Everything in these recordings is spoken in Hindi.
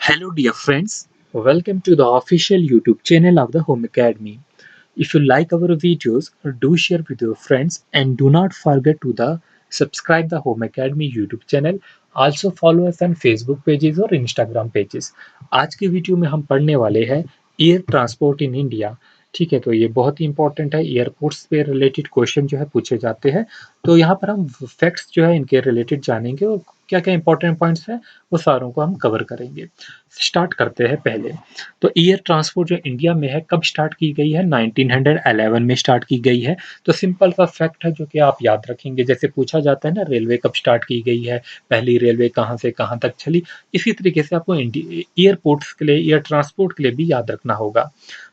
Hello, dear friends. Welcome to the official YouTube channel of the Home Academy. If you like our videos, do share with your friends and do not forget to subscribe the Home Academy YouTube channel. Also follow us on Facebook pages और Instagram pages. आज की वीडियो में हम पढ़ने वाले हैं एयर ट्रांसपोर्ट इन इंडिया। ठीक है, तो ये बहुत ही इंपॉर्टेंट है। एयरपोर्ट्स पे रिलेटेड क्वेश्चन जो है पूछे जाते हैं। तो यहाँ पर हम फैक्ट्स जो है इनके रिलेटेड जानेंगे और क्या क्या इंपॉर्टेंट पॉइंट्स हैं वो सारों को हम कवर करेंगे। स्टार्ट करते हैं पहले। तो एयर ट्रांसपोर्ट जो इंडिया में है कब स्टार्ट की गई है? 1911 में स्टार्ट की गई है। तो सिंपल सा फैक्ट है जो कि आप याद रखेंगे। जैसे पूछा जाता है ना, रेलवे कब स्टार्ट की गई है, पहली रेलवे कहाँ से कहाँ तक चली, इसी तरीके से आपको एयरपोर्ट्स के लिए, एयर ट्रांसपोर्ट के लिए भी याद रखना होगा।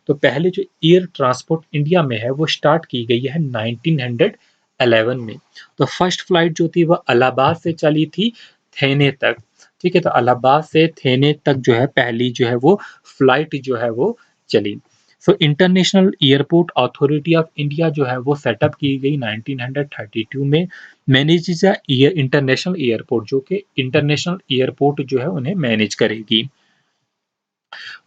तो पहले जो एयर ट्रांसपोर्ट इंडिया में है वो स्टार्ट की गई है 1911 में। तो फर्स्ट फ्लाइट जो थी वह इलाहाबाद से चली थी थेने तक। ठीक है, तो इलाहाबाद से थेने तक जो है पहली जो है वो फ्लाइट जो है वो चली। So international airport authority of India जो है वो सेटअप की गई 1932 में। मैनेज इंटरनेशनल एयरपोर्ट, जो कि इंटरनेशनल एयरपोर्ट जो है उन्हें मैनेज करेगी।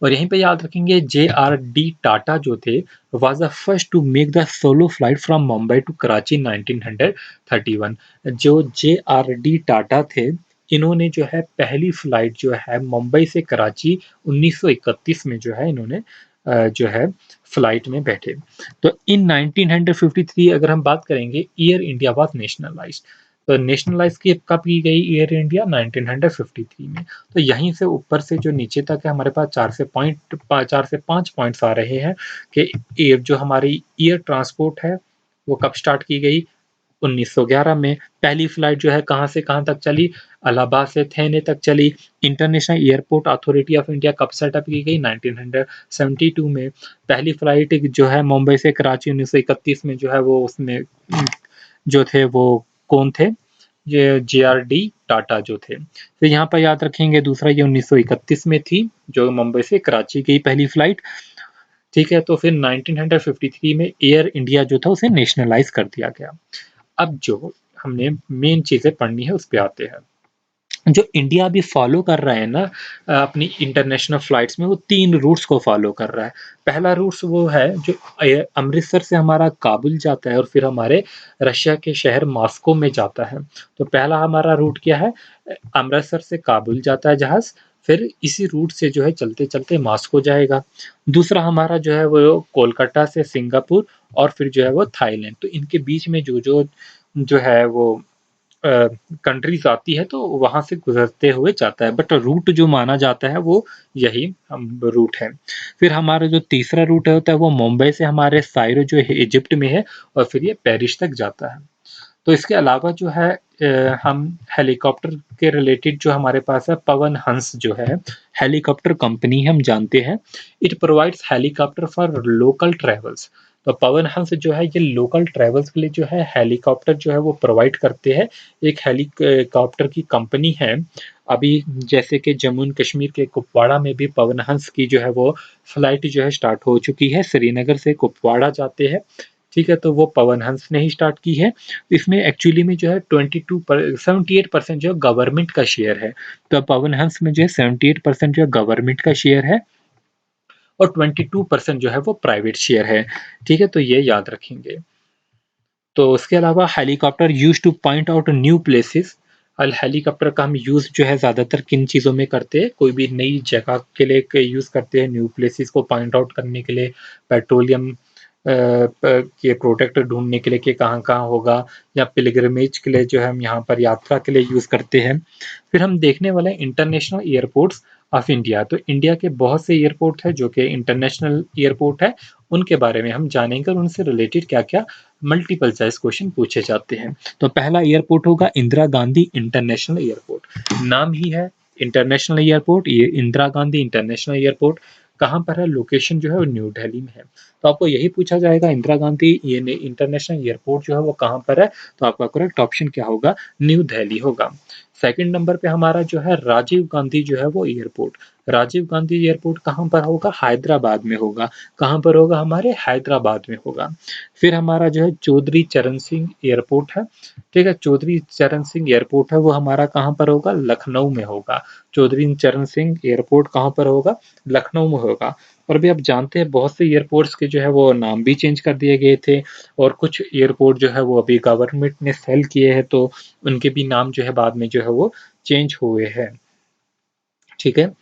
और यहीं पे याद रखेंगे जे.आर.डी. टाटा जो थे was the first to make the solo flight from Mumbai to Karachi 1931। जो जे.आर.डी. टाटा थे, इन्होंने जो है पहली फ्लाइट जो है मुंबई से कराची 1931 में जो है इन्होंने जो है फ्लाइट में बैठे। तो इन 1953 अगर हम बात करेंगे, एयर इंडिया वाज नेशनलाइज्ड। तो नेशनलाइज की कब की गई एयर इंडिया? 1953 में। तो यहीं से ऊपर से जो नीचे तक है हमारे पास 4 से 5 पॉइंट्स आ रहे हैं कि ये जो हमारी एयर ट्रांसपोर्ट है वो कब स्टार्ट की गई? 1911 में। पहली फ्लाइट जो है कहाँ से कहाँ तक चली? इलाहाबाद से थेने तक चली। International airport authority of India कब सेटअप की गई? 1972 में। पहली फ्लाइट जो है मुंबई से कराची 1931 में जो है वो उसमें जो थे वो कौन थे? ये जे.आर.डी. टाटा जो थे। तो यहाँ पर याद रखेंगे दूसरा, ये 1931 में थी जो मुंबई से कराची गई पहली फ्लाइट। ठीक है, तो फिर 1953 में एयर इंडिया जो था उसे नेशनलाइज कर दिया गया। अब जो हमने मेन चीजें पढ़नी है उस पे आते हैं। जो इंडिया अभी फॉलो कर रहा है ना अपनी इंटरनेशनल फ्लाइट्स में, वो 3 रूट्स को फॉलो कर रहा है। पहला रूट्स वो है जो अमृतसर से हमारा काबुल जाता है और फिर हमारे रशिया के शहर मॉस्को में जाता है। तो पहला हमारा रूट क्या है? अमृतसर से काबुल जाता है जहाज, फिर इसी रूट से जो है चलते-चलते मॉस्को जाएगा। दूसरा हमारा जो है वो कोलकाता से सिंगापुर और फिर जो है वो थाईलैंड। तो इनके बीच में जो है वो कंट्रीज आती है तो वहाँ से गुजरते हुए जाता है, बट रूट जो माना जाता है वो यही रूट है। फिर हमारा जो तीसरा रूट होता है वो मुंबई से हमारे कायरो जो है इजिप्ट में है और फिर ये पेरिस तक जाता है। तो इसके अलावा जो है हम हेलीकॉप्टर के रिलेटेड जो हमारे पास है, पवन हंस जो है हेलीकॉप्टर कंपनी हम जानते हैं। It provides helicopter for local travels. तो पवन हंस जो है ये लोकल ट्रेवल्स के लिए जो है हेलीकॉप्टर जो है वो प्रोवाइड करते हैं। एक हेलीकॉप्टर की कंपनी है। अभी जैसे कि जम्मू एंड कश्मीर के कुपवाड़ा में भी पवन हंस की जो है वो फ्लाइट जो है स्टार्ट हो चुकी है। श्रीनगर से कुपवाड़ा जाते हैं। ठीक है, तो वो पवन हंस ने ही स्टार्ट की है। इसमें एक्चुअली में जो है 78% जो है गवर्नमेंट का शेयर है। तो पवन हंस में जो है 78% जो है गवर्नमेंट का शेयर है और 22% जो है वो प्राइवेट शेयर है। ठीक है, तो ये याद रखेंगे। तो उसके अलावा helicopter use two point out new places. Helicopter का हम यूज़ जो है ज़्यादातर किन चीज़ों में करते हैं? कोई भी नई जगह के लिए यूज़ करते हैं, न्यू प्लेसेस को पॉइंट आउट करने के लिए, पेट्रोलियम के प्रोडक्ट ढूंढने के लिए कि कहाँ कहाँ होगा, या पिलग्रिमेज के लिए जो है हम यहाँ पर यात्रा के लिए यूज़ करते हैं। फिर हम देखने वाले हैं इंटरनेशनल एयरपोर्ट्स ऑफ इंडिया। तो इंडिया के बहुत से एयरपोर्ट है जो कि इंटरनेशनल एयरपोर्ट है, उनके बारे में हम जानेंगे और उनसे रिलेटेड क्या क्या मल्टीपल चॉइस क्वेश्चन पूछे जाते हैं। तो पहला एयरपोर्ट होगा इंदिरा गांधी इंटरनेशनल एयरपोर्ट। नाम ही है इंटरनेशनल एयरपोर्ट, ये इंदिरा गांधी इंटरनेशनल एयरपोर्ट कहाँ पर है? लोकेशन जो है वो न्यू दिल्ली में है। तो आपको यही पूछा जाएगा इंदिरा गांधी ये इंटरनेशनल एयरपोर्ट जो है वो कहाँ पर है? तो आपका करेक्ट ऑप्शन क्या होगा? न्यू दिल्ली होगा। सेकंड नंबर पे हमारा जो है राजीव गांधी जो है वो एयरपोर्ट। राजीव गांधी एयरपोर्ट कहाँ पर होगा? हैदराबाद में होगा। कहाँ पर होगा? हमारे हैदराबाद में होगा। फिर हमारा जो है चौधरी चरण सिंह एयरपोर्ट है, ठीक है, चौधरी चरण सिंह एयरपोर्ट है वो हमारा कहाँ पर होगा? लखनऊ में होगा। चौधरी चरण सिंह एयरपोर्ट कहाँ पर होगा? लखनऊ में होगा। और भी आप जानते हैं बहुत से एयरपोर्ट्स के जो है वो नाम भी चेंज कर दिए गए थे, और कुछ एयरपोर्ट जो है वो अभी गवर्नमेंट ने सेल किए हैं, तो उनके भी नाम जो है बाद में जो है वो चेंज हुए हैं, ठीक है।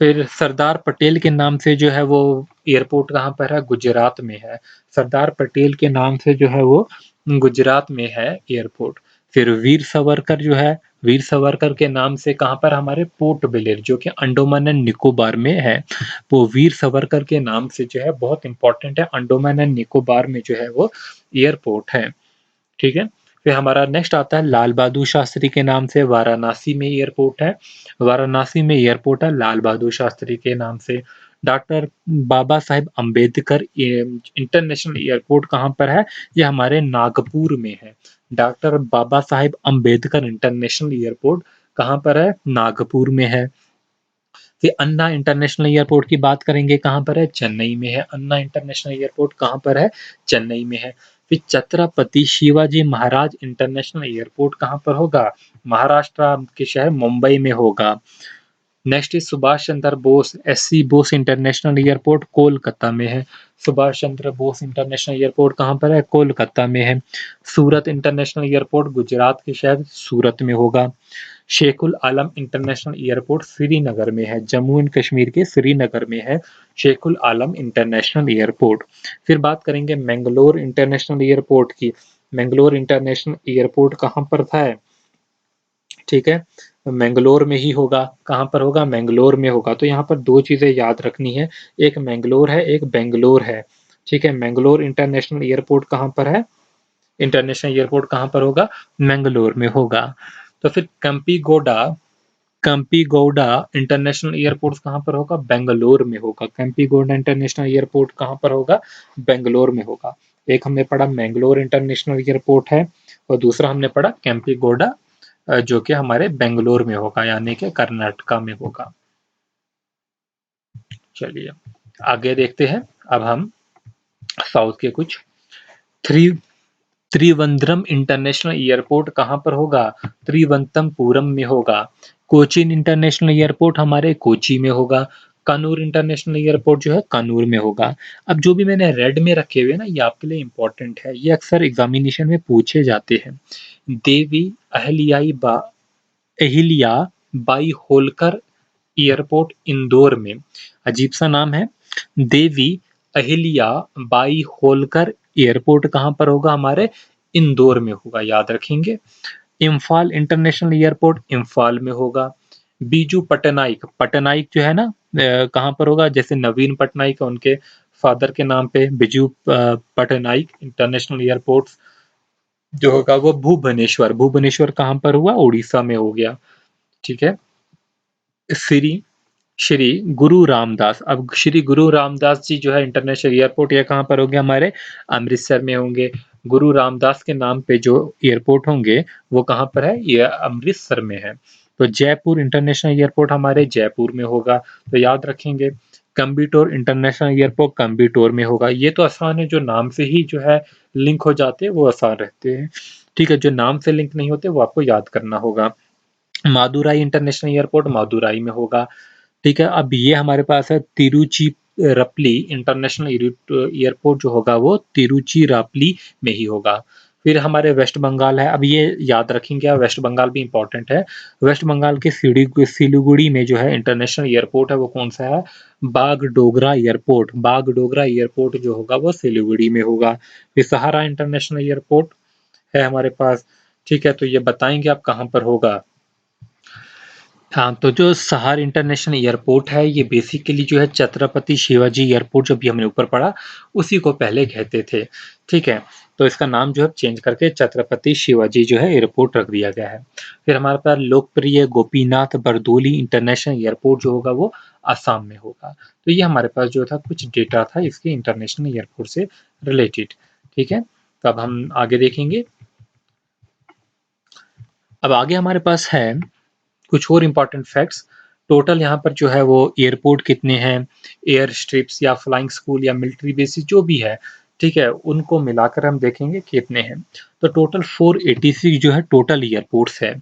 फिर सरदार पटेल के नाम से जो है वो एयरपोर्ट कहाँ पर है? गुजरात में है। सरदार पटेल के नाम से जो है वो गुजरात में है एयरपोर्ट। फिर वीर सावरकर जो है, वीर सावरकर के नाम से कहाँ पर? हमारे पोर्ट ब्लेयर जो कि अंडोमान एंड निकोबार में है, वो वीर सावरकर के नाम से जो है बहुत इंपॉर्टेंट है, अंडोमान एंड निकोबार में जो है वो एयरपोर्ट है, ठीक है। फिर हमारा नेक्स्ट आता है लाल बहादुर शास्त्री के नाम से वाराणसी में एयरपोर्ट है। वाराणसी में एयरपोर्ट है लाल बहादुर शास्त्री के नाम से। Doctor Baba Saheb Ambedkar international airport कहाँ पर है? ये हमारे नागपुर में है। Doctor Baba Saheb Ambedkar international airport कहाँ पर है? नागपुर में है। फिर अन्ना इंटरनेशनल एयरपोर्ट की बात करेंगे, कहाँ पर है? चेन्नई में है। अन्ना इंटरनेशनल एयरपोर्ट कहाँ पर है? चेन्नई में है। फिर छत्रपति शिवाजी महाराज इंटरनेशनल एयरपोर्ट कहाँ पर होगा? महाराष्ट्र के शहर मुंबई में होगा। Next is Subhash Chandra Bose SC Bose international airport Kolkata में है। सुभाष चंद्र बोस इंटरनेशनल एयरपोर्ट कहाँ पर है? कोलकाता में है। सूरत इंटरनेशनल एयरपोर्ट गुजरात के शहर सूरत में होगा। शेखुल आलम इंटरनेशनल एयरपोर्ट श्रीनगर में है, जम्मू एंड कश्मीर के श्रीनगर में है शेखुल आलम इंटरनेशनल एयरपोर्ट। फिर बात करेंगे मैंगलोर इंटरनेशनल एयरपोर्ट की। मैंगलोर इंटरनेशनल एयरपोर्ट कहाँ पर था? ठीक है, मैंगलोर में ही होगा। कहाँ पर होगा? मैंगलोर में होगा। तो यहाँ पर दो चीजें याद रखनी है, एक मैंगलोर है, एक बेंगलोर है, ठीक है। मैंगलोर इंटरनेशनल एयरपोर्ट कहाँ पर है? इंटरनेशनल एयरपोर्ट कहाँ पर होगा? मैंगलोर में होगा। तो फिर कैंपीगौडा इंटरनेशनल एयरपोर्ट कहाँ पर होगा? बेंगलोर में होगा। कैंपीगौडा इंटरनेशनल एयरपोर्ट कहाँ पर होगा? बेंगलोर में होगा। एक हमने पढ़ा मैंगलोर इंटरनेशनल एयरपोर्ट है, और दूसरा हमने पढ़ा कैंपीगौडा जो कि हमारे बेंगलोर में होगा, यानी कि कर्नाटका में होगा। चलिए आगे देखते हैं। अब हम साउथ के कुछ थ्री त्रिवंद्रम इंटरनेशनल एयरपोर्ट कहाँ पर होगा? त्रिवंतमपुरम में होगा। कोचीन इंटरनेशनल एयरपोर्ट हमारे कोची में होगा। कानूर इंटरनेशनल एयरपोर्ट जो है कानूर में होगा। अब जो भी मैंने रेड में रखे हुए ना, ये आपके लिए इंपॉर्टेंट है, ये अक्सर एग्जामिनेशन में पूछे जाते हैं। देवी अहिल्या बाई होलकर एयरपोर्ट इंदौर में, अजीब सा नाम है। देवी अहिल्या बाई होलकर एयरपोर्ट कहाँ पर होगा? हमारे इंदौर में होगा, याद रखेंगे। इम्फाल इंटरनेशनल एयरपोर्ट इम्फाल में होगा। बीजू पटनाइक, पटनाइक जो है ना, कहाँ पर होगा? जैसे नवीन पटनाइक है, उनके फादर के नाम पे बिजू पटनाइक इंटरनेशनल एयरपोर्ट जो होगा वो भुवनेश्वर। भुवनेश्वर कहाँ पर हुआ? उड़ीसा में हो गया, ठीक है। श्री श्री गुरु रामदास, अब श्री गुरु रामदास जी जो है इंटरनेशनल एयरपोर्ट, ये कहाँ पर होंगे? हमारे अमृतसर में होंगे। गुरु रामदास के नाम पे जो एयरपोर्ट होंगे वो कहाँ पर है? ये अमृतसर में है। तो जयपुर इंटरनेशनल एयरपोर्ट हमारे जयपुर में होगा, तो याद रखेंगे। कम्बिटोर इंटरनेशनल एयरपोर्ट कम्बिटोर में होगा। ये तो आसान है, जो नाम से ही जो है लिंक हो जाते हैं वो आसान रहते हैं, ठीक है। जो नाम से लिंक नहीं होते वो आपको याद करना होगा। मादुराई इंटरनेशनल एयरपोर्ट मादुराई में होगा, ठीक है। अब ये हमारे पास है तिरुचिरापल्ली इंटरनेशनल एयरपोर्ट जो होगा वो तिरुचिरापल्ली में ही होगा। फिर हमारे वेस्ट बंगाल है, अब ये याद रखेंगे, वेस्ट बंगाल भी इंपॉर्टेंट है। वेस्ट बंगाल के सिलीगुड़ी में जो है इंटरनेशनल एयरपोर्ट है वो कौन सा है? बागडोगरा एयरपोर्ट। बागडोगरा एयरपोर्ट जो होगा वो सिलीगुड़ी में होगा। फिर सहारा इंटरनेशनल एयरपोर्ट है हमारे पास, ठीक है। तो ये बताएंगे आप कहाँ पर होगा। हाँ, तो जो सहार इंटरनेशनल एयरपोर्ट है ये बेसिकली जो है छत्रपति शिवाजी एयरपोर्ट जो भी हमने ऊपर पढ़ा उसी को पहले कहते थे, ठीक है। तो इसका नाम जो है चेंज करके छत्रपति शिवाजी जो है एयरपोर्ट रख दिया गया है। फिर हमारे पास लोकप्रिय गोपीनाथ बरदोली इंटरनेशनल एयरपोर्ट जो होगा वो आसाम में होगा। तो ये हमारे पास जो था कुछ डेटा था इसके इंटरनेशनल एयरपोर्ट से रिलेटेड, ठीक है। तो अब हम आगे देखेंगे। अब आगे हमारे पास है कुछ और इम्पोर्टेंट फैक्ट्स। टोटल यहाँ पर जो है वो एयरपोर्ट कितने हैं, एयर स्ट्रिप्स या फ्लाइंग स्कूल या मिलिट्री बेसिस जो भी है, ठीक है, उनको मिलाकर हम देखेंगे कितने हैं। तो टोटल 486 जो है टोटल एयरपोर्ट्स है,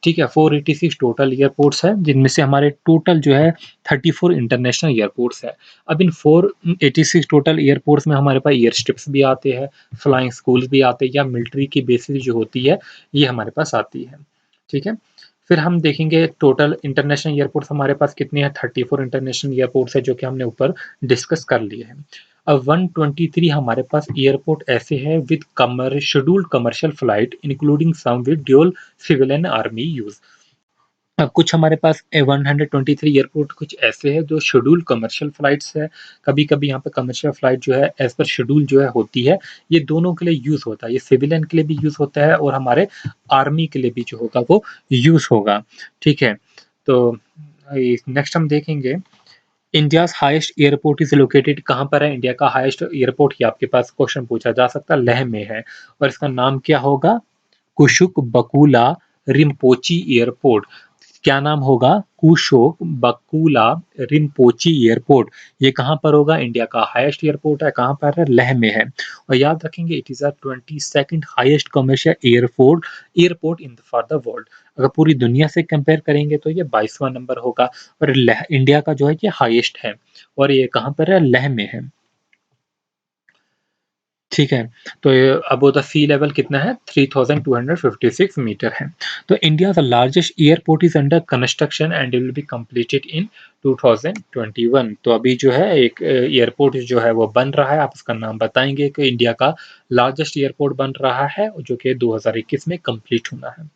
ठीक है, 486 टोटल एयरपोर्ट्स है, जिनमें से हमारे टोटल जो है 34 इंटरनेशनल एयरपोर्ट्स है। अब इन 486 टोटल एयरपोर्ट्स में हमारे पास एयर स्ट्रिप्स भी आते हैं, फ्लाइंग स्कूल्स भी आते हैं, या मिलिट्री की बेसिस जो होती है ये हमारे पास आती है, ठीक है। फिर हम देखेंगे टोटल इंटरनेशनल एयरपोर्ट्स हमारे पास कितने हैं। 34 इंटरनेशनल एयरपोर्ट्स है जो कि हमने ऊपर डिस्कस कर लिए हैं। अब 123 हमारे पास एयरपोर्ट ऐसे हैं with scheduled commercial flight including some with dual civil and army use. अब कुछ हमारे पास 123 एयरपोर्ट कुछ ऐसे हैं जो शेड्यूल कमर्शियल फ्लाइट्स है। कभी कभी यहाँ पे कमर्शियल फ्लाइट जो है एज पर शेड्यूल जो है होती है, ये दोनों के लिए यूज होता है, ये सिविलियन के लिए भी यूज होता है और हमारे आर्मी के लिए भी जो होगा वो यूज होगा, ठीक है। तो नेक्स्ट हम देखेंगे India highest airport is located, कहाँ पर है इंडिया का हाईएस्ट एयरपोर्ट, ये आपके पास क्वेश्चन पूछा जा सकता है, लेह में है, और इसका नाम क्या होगा, कुशुक बकुला रिम्पोची एयरपोर्ट। क्या नाम होगा, कुशोक बकुला रिम्पोची एयरपोर्ट। ये कहाँ पर होगा, इंडिया का हाईएस्ट एयरपोर्ट है, कहाँ पर है, लेह में है। और याद रखेंगे it is a 22nd highest commercial airport airport in for the world. अगर पूरी दुनिया से कंपेयर करेंगे तो ये 22वां नंबर होगा, और इंडिया का जो है ये हाईएस्ट है, और ये कहाँ पर है, लेह में है, ठीक है। तो अबव द सी लेवल कितना है, 3256 मीटर है। तो India the largest airport is under construction and will be completed in 2021। तो अभी जो है एक एयरपोर्ट जो है वो बन रहा है, आप उसका नाम बताएंगे कि इंडिया का लार्जेस्ट एयरपोर्ट बन रहा है जो कि 2021 में कंप्लीट होना है।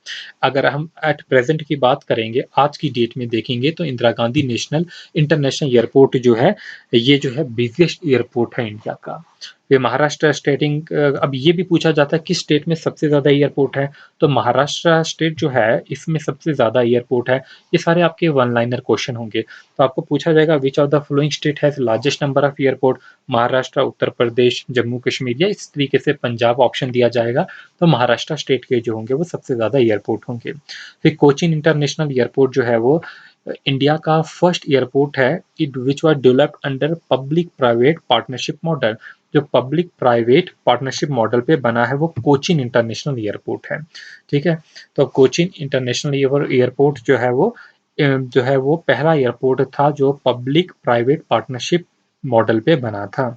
अगर हम एट प्रेजेंट की बात करेंगे, आज की डेट में देखेंगे, तो Indira Gandhi national international airport जो है ये जो है बिगेस्ट एयरपोर्ट है इंडिया का। ये महाराष्ट्र स्टेटिंग, अब ये भी पूछा जाता है किस स्टेट में सबसे ज़्यादा एयरपोर्ट है, तो महाराष्ट्र स्टेट जो है इसमें सबसे ज़्यादा एयरपोर्ट है। ये सारे आपके वन लाइनर क्वेश्चन होंगे, तो आपको पूछा जाएगा which of the following state has largest number of airport, Maharashtra, Uttar Pradesh, Jammu Kashmir, या इस तरीके से पंजाब ऑप्शन दिया जाएगा, तो महाराष्ट्र स्टेट के जो होंगे वो सबसे ज़्यादा एयरपोर्ट होंगे। फिर कोचिन इंटरनेशनल एयरपोर्ट जो है वो इंडिया का फर्स्ट एयरपोर्ट है it which was developed under public private partnership model. जो पब्लिक प्राइवेट पार्टनरशिप मॉडल पे बना है वो कोचिन इंटरनेशनल एयरपोर्ट है, ठीक है। तो कोचिन इंटरनेशनल एयरपोर्ट जो है वो पहला एयरपोर्ट था जो पब्लिक प्राइवेट पार्टनरशिप मॉडल पे बना था।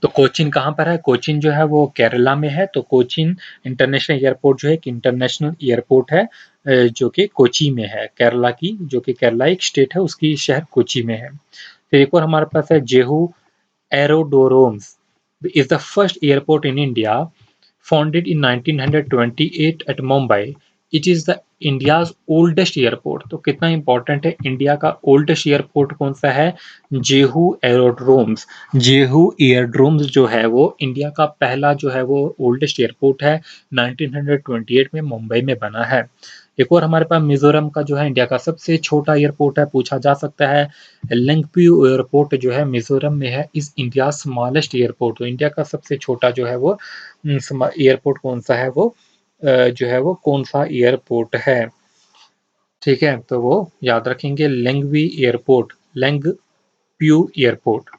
तो कोचिन कहाँ पर है, कोचिन जो है वो केरला में है। तो कोचिन इंटरनेशनल एयरपोर्ट जो है एक इंटरनेशनल एयरपोर्ट है जो कि कोची में है, केरला की, जो कि केरला एक स्टेट है उसकी शहर कोची में है। फिर एक और हमारे पास है जेहू aerodromes is the first airport in India, founded in 1928 at Mumbai. It is the India's oldest airport. तो कितना इंपॉर्टेंट है, इंडिया का ओल्डेस्ट एयरपोर्ट कौन सा है, जेहू एरोड्रोम्स। जेहू एयरड्रोम्स जो है वो इंडिया का पहला जो है वो ओल्डेस्ट एयरपोर्ट है, 1928 में मुंबई में बना है। एक और हमारे पास मिजोरम का जो है इंडिया का सबसे छोटा एयरपोर्ट है, पूछा जा सकता है। लेंगप्यू एयरपोर्ट जो है मिजोरम में है, इस इंडिया स्मॉलेस्ट एयरपोर्ट। तो इंडिया का सबसे छोटा जो है वो एयरपोर्ट कौन सा है, वो जो है वो कौन सा एयरपोर्ट है, ठीक है। तो वो याद रखेंगे लेंगवी एयरपोर्ट, लेंगप्यू एयरपोर्ट।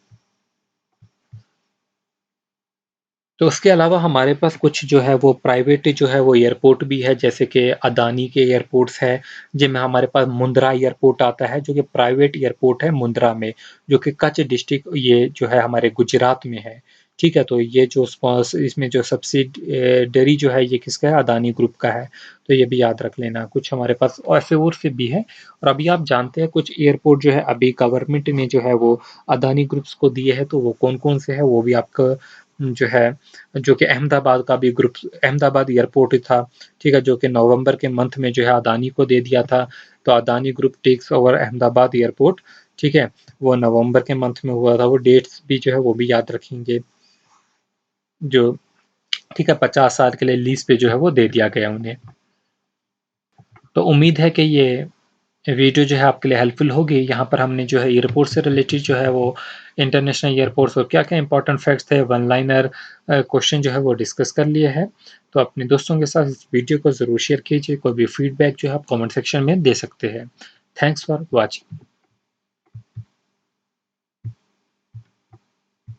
तो उसके अलावा हमारे पास कुछ जो है वो प्राइवेट जो है वो एयरपोर्ट भी है, जैसे कि अदानी के एयरपोर्ट्स है, जिनमें हमारे पास मुंद्रा एयरपोर्ट आता है जो कि प्राइवेट एयरपोर्ट है मुंद्रा में, जो कि कच्छ डिस्ट्रिक्ट ये जो है हमारे गुजरात में है, ठीक है। तो ये जो इसमें जो सब्सिडरी जो है ये किसका है, अदानी ग्रुप का है। तो ये भी याद रख लेना। कुछ हमारे पास ऐसे और से भी है। और अभी आप जानते हैं कुछ एयरपोर्ट जो है अभी गवर्नमेंट ने जो है वो अदानी ग्रुप्स को दिए हैं, तो वो कौन कौन से है वो भी आपका जो है, जो कि अहमदाबाद का भी ग्रुप, अहमदाबाद एयरपोर्ट था, ठीक है, जो कि नवंबर के मंथ में जो है अदानी को दे दिया था। तो Adani group takes over Ahmedabad airport, ठीक है, वो नवंबर के मंथ में हुआ था। वो डेट्स भी जो है वो भी याद रखेंगे, जो ठीक है 50 साल के लिए लीज पे जो है वो दे दिया गया उन्हें। तो उम्मीद है कि ये वीडियो जो है आपके लिए हेल्पफुल होगी। यहाँ पर हमने जो है एयरपोर्ट से रिलेटेड जो है वो इंटरनेशनल एयरपोर्ट्स और क्या-क्या इंपॉर्टेंट फैक्ट्स थे, वन लाइनर क्वेश्चन जो है वो डिस्कस कर लिए हैं। तो अपने दोस्तों के साथ इस वीडियो को ज़रूर शेयर कीजिए। कोई भी फीडबैक जो है आप कमेंट सेक्शन में दे सकते हैं। Thanks for watching.